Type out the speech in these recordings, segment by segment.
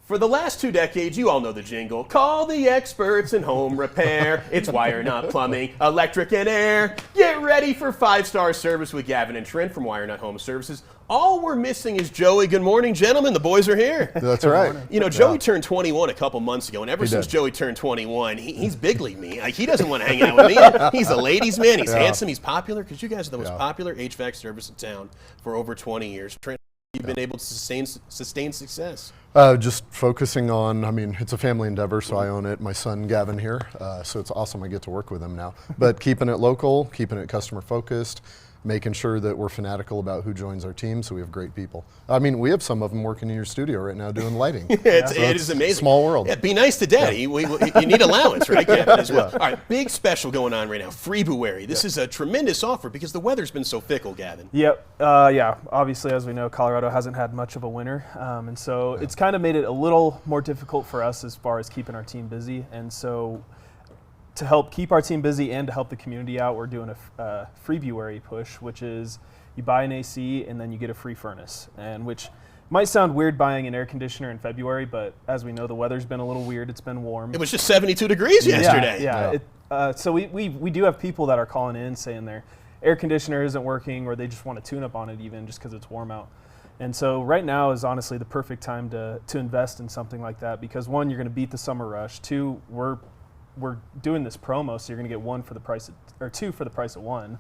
For the last 2 decades, you all know the jingle. Call the experts in home repair. It's WireNut Plumbing, Electric, and Air. Get ready for 5-star service with Gavin and Trent from WireNut Home Services. All we're missing is Joey. Good morning, gentlemen. The boys are here. That's right. You know, Joey turned 21 a couple months ago, and ever since Joey turned 21, he's big league me. Like, he doesn't want to hang out with me. He's a ladies' man. He's handsome. He's popular, because you guys are the most popular HVAC service in town for over 20 years. Trent, you've been able to sustain success. Just focusing on, I mean, it's a family endeavor, so I own it. My son, Gavin, here, so it's awesome I get to work with him now. But keeping it local, keeping it customer focused, making sure that we're fanatical about who joins our team, so we have great people. I mean, we have some of them working in your studio right now doing lighting. It is amazing. Small world. Yeah, be nice to Daddy. You need allowance, right, Gavin, as well. All right, big special going on right now, Freebruary. This is a tremendous offer because the weather's been so fickle, Gavin. Yep. Yeah, obviously, as we know, Colorado hasn't had much of a winter, and so it's kind of made it a little more difficult for us as far as keeping our team busy. And so to help keep our team busy and to help the community out, we're doing a Freebruary push, which is you buy an AC and then you get a free furnace, and which might sound weird buying an air conditioner in February, but as we know, the weather's been a little weird. It's been warm. It was just 72 degrees yesterday. Yeah. So we do have people that are calling in saying their air conditioner isn't working, or they just want to tune up on it even just because it's warm out. And so right now is honestly the perfect time to invest in something like that, because one, you're going to beat the summer rush. Two, we're doing this promo, so you're going to get two for the price of one.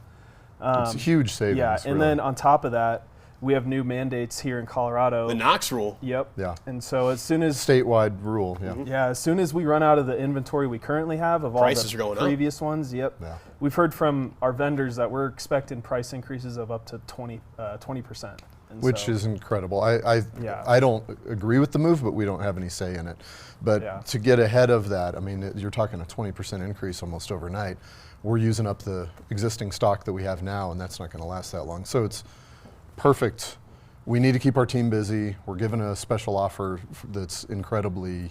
It's a huge savings. Yeah, and then on top of that, we have new mandates here in Colorado. The NOx rule. Yep. Yeah. And so as soon as statewide rule. Yeah. Yeah, as soon as we run out of the inventory we currently have of all Prices the are going previous ones, Yeah. we've heard from our vendors that we're expecting price increases of up to 20%. Which is incredible. I don't agree with the move, but we don't have any say in it. But to get ahead of that, I mean, you're talking a 20% increase almost overnight. We're using up the existing stock that we have now, and that's not going to last that long. So it's perfect. We need to keep our team busy. We're giving a special offer that's incredibly,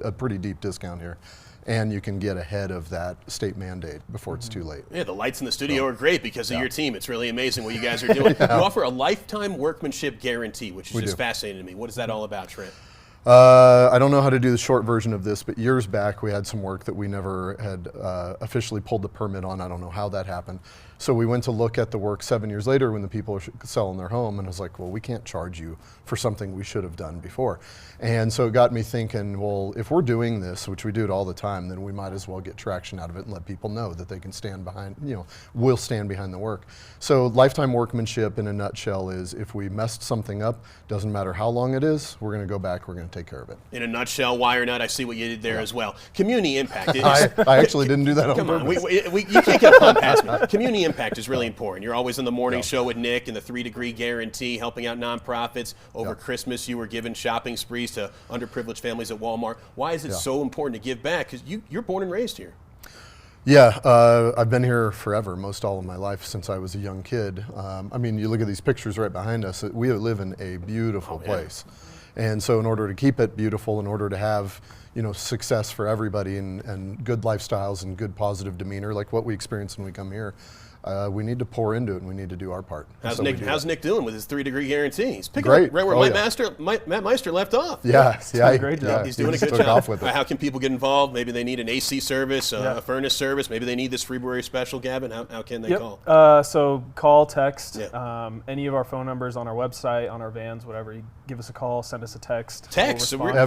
a pretty deep discount here. And you can get ahead of that state mandate before it's too late. Yeah, the lights in the studio are great because of your team. It's really amazing what you guys are doing. You offer a Lifetime Workmanship Guarantee, which is just fascinating to me. What is that all about, Trent? I don't know how to do the short version of this, but years back we had some work that we never had officially pulled the permit on. I don't know how that happened. So we went to look at the work 7 years later when the people are selling their home, and I was like, well, we can't charge you for something we should have done before. And so it got me thinking, well, if we're doing this, which we do it all the time, then we might as well get traction out of it and let people know that they can stand behind, we'll stand behind the work. So lifetime workmanship in a nutshell is if we messed something up, doesn't matter how long it is, we're going to go back, we're going to take care of it. In a nutshell, WireNut, I see what you did there as well. Community impact. I actually didn't do that on Come purpose. on, you can't get a pun past me. Community impact is really important. You're always on the morning show with Nick and the 3-degree guarantee, helping out nonprofits. Over Christmas, you were giving shopping sprees to underprivileged families at Walmart. Why is it so important to give back? Because you're born and raised here. Yeah, I've been here forever, most all of my life since I was a young kid. I mean, you look at these pictures right behind us, we live in a beautiful place. And so in order to keep it beautiful, in order to have success for everybody and good lifestyles and good positive demeanor, like what we experience when we come here, we need to pour into it and we need to do our part. How's Nick doing with his 3-degree guarantee? He's picking up right where Matt Meister left off. He's doing a great job. He's doing a good job. How can people get involved? Maybe they need an AC service, a furnace service. Maybe they need this Freebruary special, Gavin. How can they call? So call, text, any of our phone numbers on our website, on our vans, whatever. You give us a call, send us a text. Text? Every one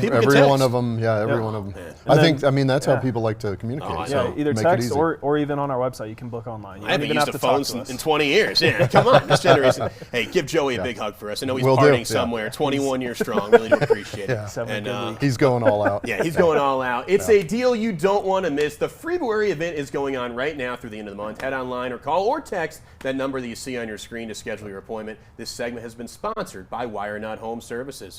of them, every one of them. I mean, that's how people like to communicate. Either text or even on our website. You can book online. I haven't used a phone in 20 years. Yeah, come on, this generation. Hey, give Joey a big hug for us. I know he's partying somewhere. 21 years strong. Really do appreciate it. And he's going all out. Yeah, he's going all out. It's a deal you don't want to miss. The Freebruary event is going on right now through the end of the month. Head online or call or text that number that you see on your screen to schedule your appointment. This segment has been sponsored by WireNut Home Services.